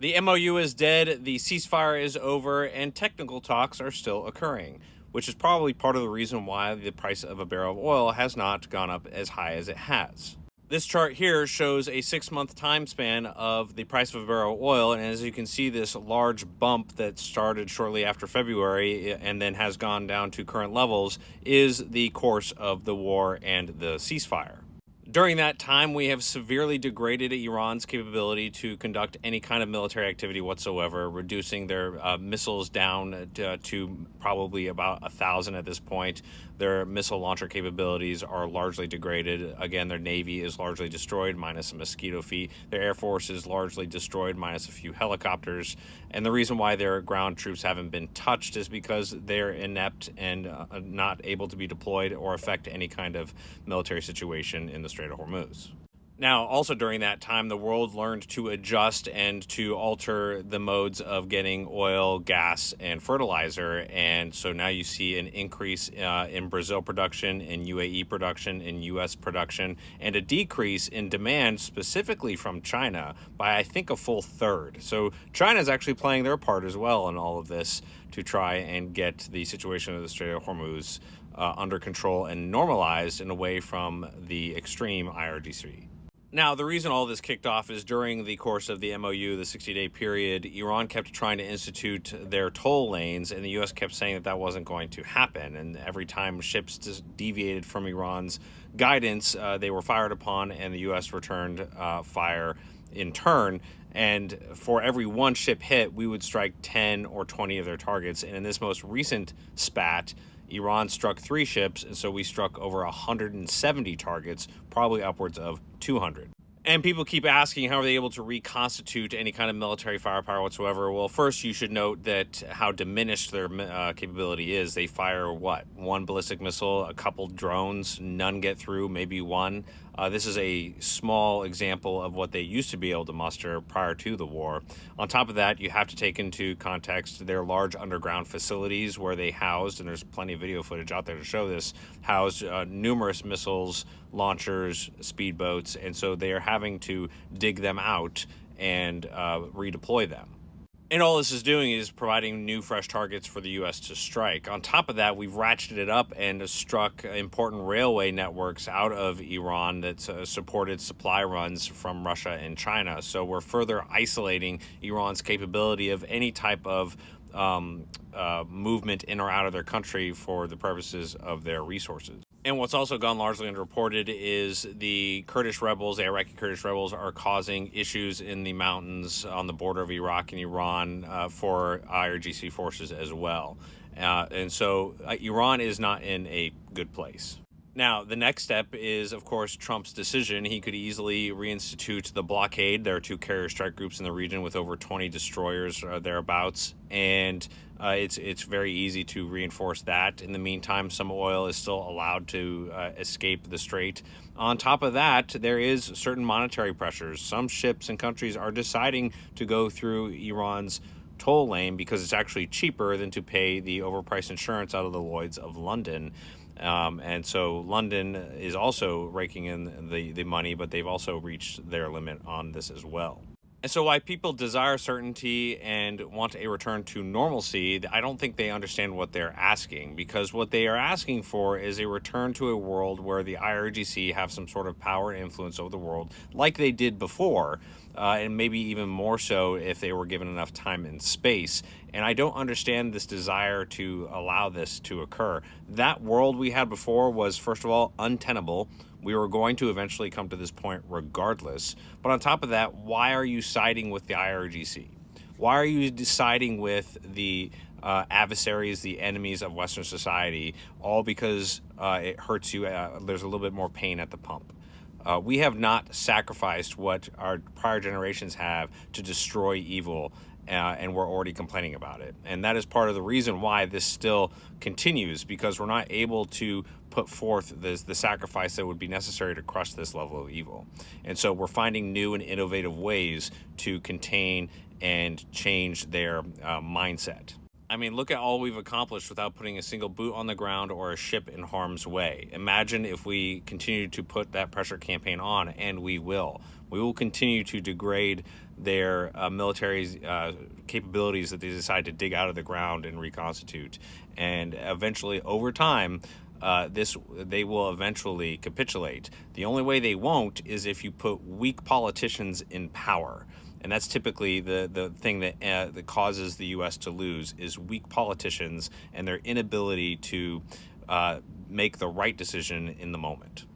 The MOU is dead, the ceasefire is over, and technical talks are still occurring, which is probably part of the reason why the price of a barrel of oil has not gone up as high as it has. This chart here shows a 6-month time span of the price of a barrel of oil, and as you can see, this large bump that started shortly after February and then has gone down to current levels is the course of the war and the ceasefire. During that time, we have severely degraded Iran's capability to conduct any kind of military activity whatsoever, reducing their missiles down to probably about 1,000 at this point. Their missile launcher capabilities are largely degraded. Again, their Navy is largely destroyed, minus some Mosquito feet. Their Air Force is largely destroyed, minus a few helicopters. And the reason why their ground troops haven't been touched is because they're inept and not able to be deployed or affect any kind of military situation in the Strait of Hormuz. Now, also during that time, the world learned to adjust and to alter the modes of getting oil, gas, and fertilizer. And so now you see an increase in Brazil production, in UAE production, in U.S. production, and a decrease in demand specifically from China by, I think, a full third. So China is actually playing their part as well in all of this to try and get the situation of the Strait of Hormuz under control and normalized and away from the extreme IRGC. Now, the reason all this kicked off is during the course of the MOU, the 60-day period, Iran kept trying to institute their toll lanes, and the U.S. kept saying that that wasn't going to happen. And every time ships deviated from Iran's guidance, they were fired upon, and the U.S. returned fire in turn. And for every one ship hit, we would strike 10 or 20 of their targets. And in this most recent spat, Iran struck 3 ships, and so we struck over 170 targets, probably upwards of 200. And people keep asking, how are they able to reconstitute any kind of military firepower whatsoever? Well, first, you should note that how diminished their capability is. They fire, what, 1 ballistic missile, a couple drones, none get through, maybe 1. This is a small example of what they used to be able to muster prior to the war. On top of that, you have to take into context their large underground facilities where they housed, and there's plenty of video footage out there to show this, housed numerous missiles, launchers, speedboats, and so they are having to dig them out and redeploy them. And all this is doing is providing new, fresh targets for the U.S. to strike. On top of that, we've ratcheted it up and struck important railway networks out of Iran that supported supply runs from Russia and China. So we're further isolating Iran's capability of any type of movement in or out of their country for the purposes of their resources. And what's also gone largely underreported is the Kurdish rebels, the Iraqi Kurdish rebels, are causing issues in the mountains on the border of Iraq and Iran for IRGC forces as well. And so Iran is not in a good place. Now, the next step is, of course, Trump's decision. He could easily reinstitute the blockade. There are 2 carrier strike groups in the region with over 20 destroyers thereabouts, and it's very easy to reinforce that. In the meantime, some oil is still allowed to escape the Strait. On top of that, there is certain monetary pressures. Some ships and countries are deciding to go through Iran's toll lane because it's actually cheaper than to pay the overpriced insurance out of the Lloyd's of London. And so London is also raking in the money, but they've also reached their limit on this as well. And so why people desire certainty and want a return to normalcy, I don't think they understand what they're asking, because what they are asking for is a return to a world where the IRGC have some sort of power and influence over the world like they did before, and maybe even more so if they were given enough time and space. And I don't understand this desire to allow this to occur. That world we had before was, first of all, untenable. We were going to eventually come to this point regardless. But on top of that, why are you siding with the IRGC? Why are you siding with the adversaries, the enemies of Western society, all because it hurts you? There's a little bit more pain at the pump. We have not sacrificed what our prior generations have to destroy evil, and we're already complaining about it. And that is part of the reason why this still continues, because we're not able to put forth the sacrifice that would be necessary to crush this level of evil. And so we're finding new and innovative ways to contain and change their mindset. I mean, look at all we've accomplished without putting a single boot on the ground or a ship in harm's way. Imagine if we continue to put that pressure campaign on, and we will. We will continue to degrade their military's capabilities that they decide to dig out of the ground and reconstitute. And eventually, over time, they will eventually capitulate. The only way they won't is if you put weak politicians in power. And that's typically the thing that causes the U.S. to lose, is weak politicians and their inability to make the right decision in the moment.